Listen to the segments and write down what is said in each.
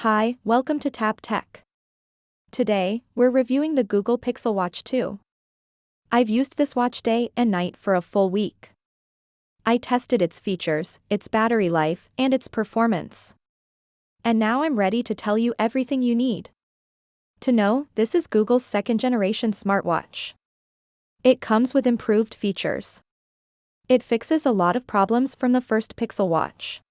Hi, welcome to Tab Tech. Today, we're reviewing the Google Pixel Watch 2. I've used this watch day and night for a full week. I tested its features, its battery life, and its performance. And now I'm ready to tell you everything you need to know. This is Google's second-generation smartwatch. It comes with improved features. It fixes a lot of problems from the first Pixel Watch.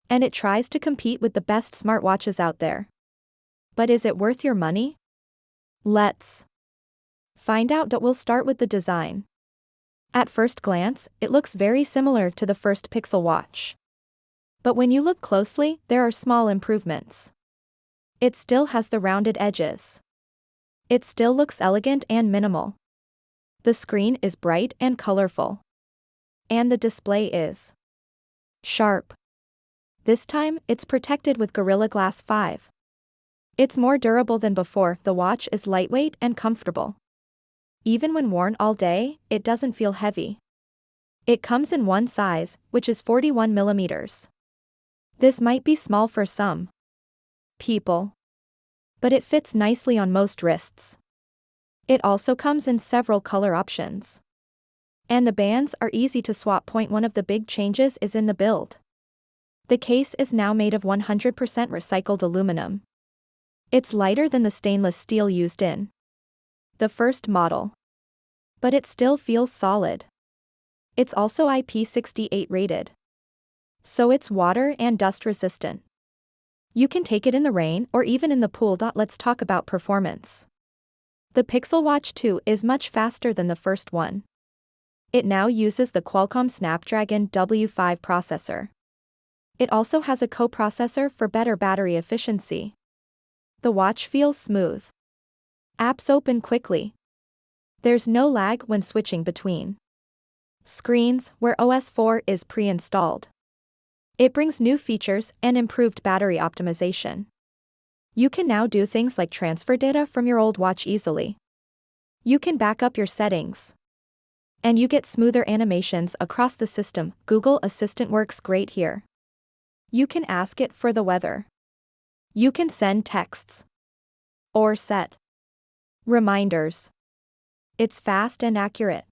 And it tries to compete with the best smartwatches out there. But is it worth your money? Let's find out. We'll start with the design. At first glance, it looks very similar to the first Pixel Watch. But when you look closely, there are small improvements. It still has the rounded edges. It still looks elegant and minimal. The screen is bright and colorful. And the display is sharp. This time, it's protected with Gorilla Glass 5. It's more durable than before. The watch is lightweight and comfortable. Even when worn all day, it doesn't feel heavy. It comes in one size, which is 41 millimeters. This might be small for some people, but it fits nicely on most wrists. It also comes in several color options. And the bands are easy to swap. One of the big changes is in the build. The case is now made of 100% recycled aluminum. It's lighter than the stainless steel used in the first model. But it still feels solid. It's also IP68 rated. So it's water and dust resistant. You can take it in the rain or even in the pool. Let's talk about performance. The Pixel Watch 2 is much faster than the first one. It now uses the Qualcomm Snapdragon W5 processor. It also has a coprocessor for better battery efficiency. The watch feels smooth. Apps open quickly. There's no lag when switching between screens, where OS 4 is pre-installed. It brings new features and improved battery optimization. You can now do things like transfer data from your old watch easily. You can back up your settings. And you get smoother animations across the system. Google Assistant works great here. You can ask it for the weather. You can send texts. Or set reminders. It's fast and accurate.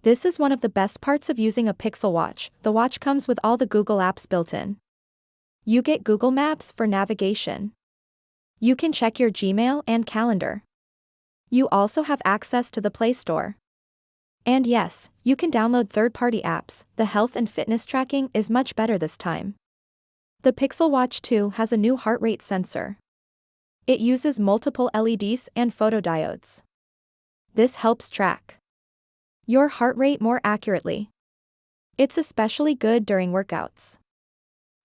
This is one of the best parts of using a Pixel Watch. The watch comes with all the Google apps built in. You get Google Maps for navigation. You can check your Gmail and calendar. You also have access to the Play Store. And yes, you can download third-party apps. The health and fitness tracking is much better this time. The Pixel Watch 2 has a new heart rate sensor. It uses multiple LEDs and photodiodes. This helps track your heart rate more accurately. It's especially good during workouts.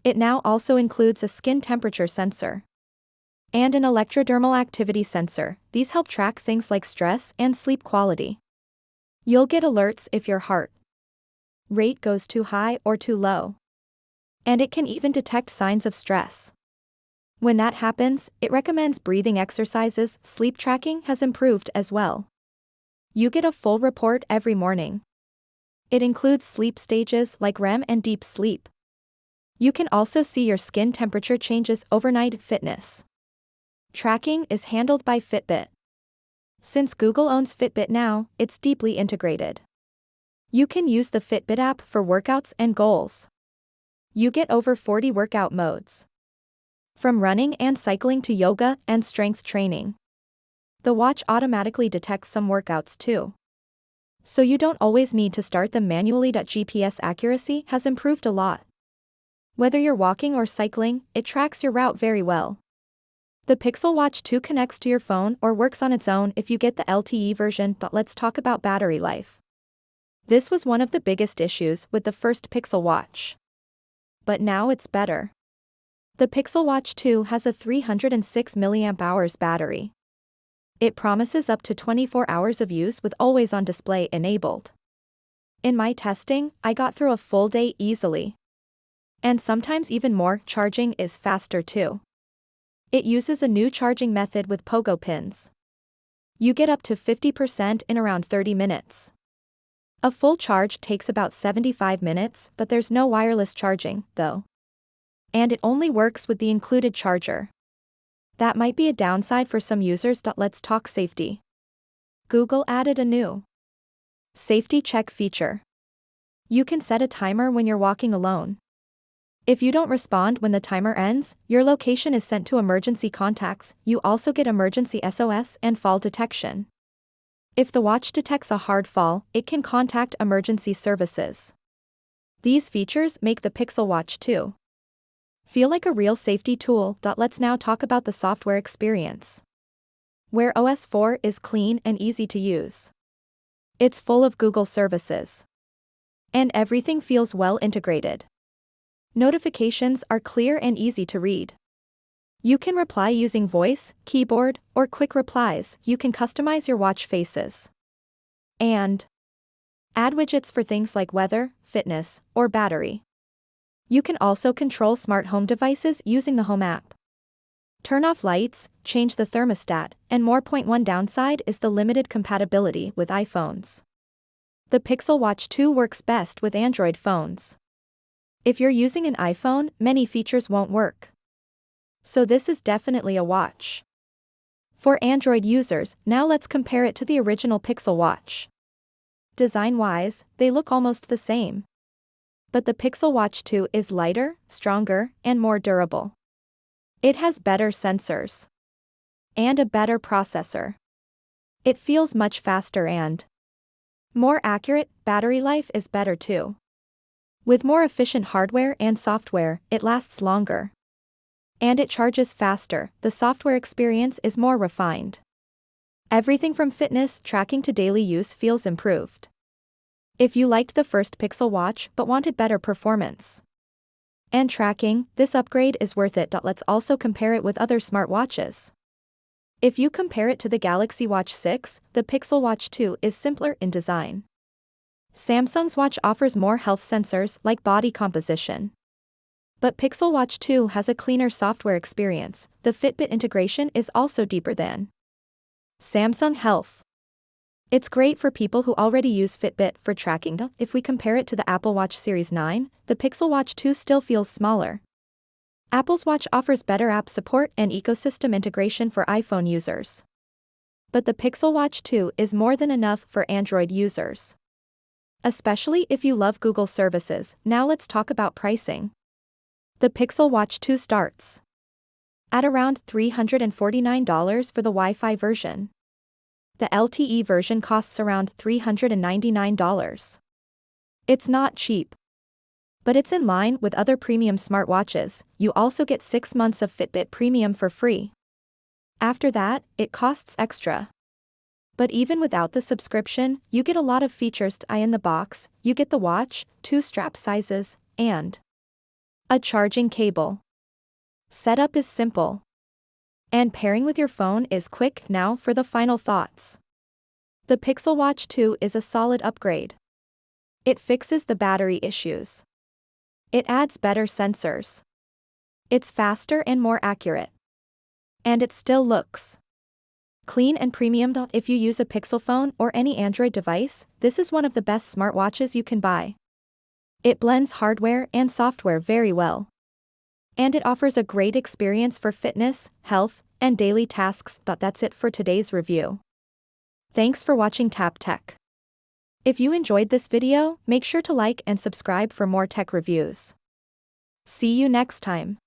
It now also includes a skin temperature sensor and an electrodermal activity sensor. These help track things like stress and sleep quality. You'll get alerts if your heart rate goes too high or too low. And it can even detect signs of stress. When that happens, it recommends breathing exercises. Sleep tracking has improved as well. You get a full report every morning. It includes sleep stages like REM and deep sleep. You can also see your skin temperature changes overnight. Fitness tracking is handled by Fitbit. Since Google owns Fitbit now, it's deeply integrated. You can use the Fitbit app for workouts and goals. You get over 40 workout modes. From running and cycling to yoga and strength training. The watch automatically detects some workouts too. So you don't always need to start them manually. GPS accuracy has improved a lot. Whether you're walking or cycling, it tracks your route very well. The Pixel Watch 2 connects to your phone or works on its own if you get the LTE version. But let's talk about battery life. This was one of the biggest issues with the first Pixel Watch. But now it's better. The Pixel Watch 2 has a 306 mAh battery. It promises up to 24 hours of use with always-on display enabled. In my testing, I got through a full day easily. And sometimes even more. Charging is faster too. It uses a new charging method with pogo pins. You get up to 50% in around 30 minutes. A full charge takes about 75 minutes, but there's no wireless charging, though. And it only works with the included charger. That might be a downside for some users. Let's talk safety. Google added a new safety check feature. You can set a timer when you're walking alone. If you don't respond when the timer ends, your location is sent to emergency contacts. You also get emergency SOS and fall detection. If the watch detects a hard fall, it can contact emergency services. These features make the Pixel Watch 2 feel like a real safety tool. Let's now talk about the software experience. Wear OS 4 is clean and easy to use. It's full of Google services. And everything feels well integrated. Notifications are clear and easy to read. You can reply using voice, keyboard, or quick replies. You can customize your watch faces. And add widgets for things like weather, fitness, or battery. You can also control smart home devices using the Home app. Turn off lights, change the thermostat, and more. One downside is the limited compatibility with iPhones. The Pixel Watch 2 works best with Android phones. If you're using an iPhone, many features won't work. So this is definitely a watch for Android users. Now let's compare it to the original Pixel Watch. Design-wise, they look almost the same. But the Pixel Watch 2 is lighter, stronger, and more durable. It has better sensors and a better processor. It feels much faster and more accurate. Battery life is better too. With more efficient hardware and software, it lasts longer. And it charges faster. The software experience is more refined. Everything from fitness tracking to daily use feels improved. If you liked the first Pixel Watch but wanted better performance and tracking, this upgrade is worth it. Let's also compare it with other smartwatches. If you compare it to the Galaxy Watch 6, the Pixel Watch 2 is simpler in design. Samsung's watch offers more health sensors like body composition. But Pixel Watch 2 has a cleaner software experience. The Fitbit integration is also deeper than Samsung Health. It's great for people who already use Fitbit for tracking. If we compare it to the Apple Watch Series 9, the Pixel Watch 2 still feels smaller. Apple's watch offers better app support and ecosystem integration for iPhone users. But the Pixel Watch 2 is more than enough for Android users. Especially if you love Google services. Now let's talk about pricing. The Pixel Watch 2 starts at around $349 for the Wi-Fi version. The LTE version costs around $399. It's not cheap. But it's in line with other premium smartwatches. You also get 6 months of Fitbit Premium for free. After that, it costs extra. But even without the subscription, you get a lot of features in the box. You get the watch, 2 strap sizes, and a charging cable. Setup is simple. And pairing with your phone is quick. Now for the final thoughts. The Pixel Watch 2 is a solid upgrade. It fixes the battery issues. It adds better sensors. It's faster and more accurate. And it still looks clean and premium. If you use a Pixel phone or any Android device, this is one of the best smartwatches you can buy. It blends hardware and software very well. And it offers a great experience for fitness, health, and daily tasks. That's it for today's review. Thanks for watching Tap Tech. If you enjoyed this video, make sure to like and subscribe for more tech reviews. See you next time.